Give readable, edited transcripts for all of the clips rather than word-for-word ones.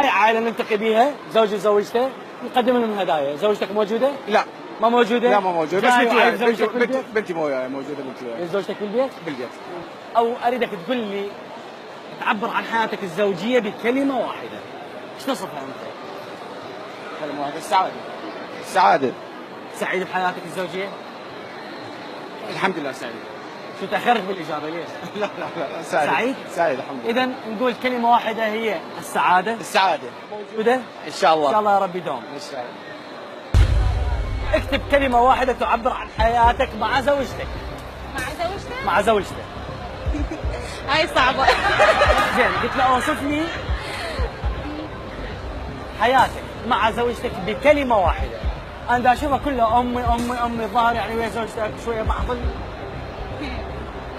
اي عائله نلتقي بيها زوجي وزوجته نقدم لهم هدايا. زوجتك موجوده؟ لا ما موجوده؟ لا ما موجود، بس بنتي موجوده بالبيت. زوجتك بالبيت؟ بالبيت. او اريدك تقول لي تعبر عن حياتك الزوجيه بكلمه واحده. ايش تصفها انت؟ كلمة واحدة، السعادة. السعادة. سعيد بحياتك الزوجيه؟ الحمد لله سعيد. شو تاخرت بالاجابه ليش؟ لا لا لا سعيد. سعيد؟ سعيد الحمد لله. اذا نقول كلمه واحده هي السعاده. السعادة موجوده؟ ان شاء الله. ان شاء الله يا رب يدوم. ان شاء الله. اكتب كلمه واحده تعبر عن حياتك مع زوجتك. مع زوجتك؟ مع زوجتك. هاي صعبة. زين قلت له اوصف لي حياتك مع زوجتك بكلمه واحده. انا دا اشوفها كلها امي امي امي، الظاهر يعني ويا زوجتك شويه بعض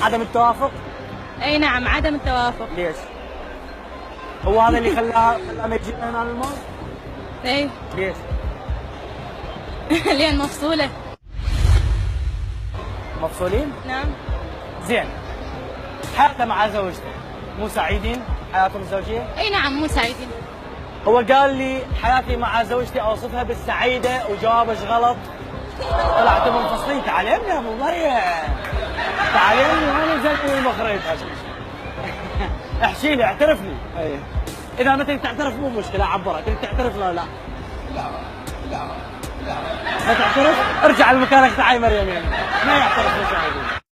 عدم التوافق. اي نعم، عدم التوافق. ليش؟ هو هذا اللي خلاها ما تجي هنا الموت؟ اي. ليش؟ لين مفصولة. مفصولين؟ نعم. زين حياته مع زوجته مو سعيدين حياتهم الزوجيه؟ اي نعم، مو سعيدين. هو قال لي حياتي مع زوجتي اوصفها بالسعيده وجوابش غلط. طلعتوا منفصلين. تعلمني يا ابو مريم، تعلمني وانا نزلت من المخرج. احكي لي، اعترف لي. اي. اذا ما تبي تعترف مو مشكله، اعبرك. تبي تعترف لا لا؟ لا لا لا. ما تعترف؟ ارجع لمكانك تعال مريم. يعني ما يعترف مشاهدين.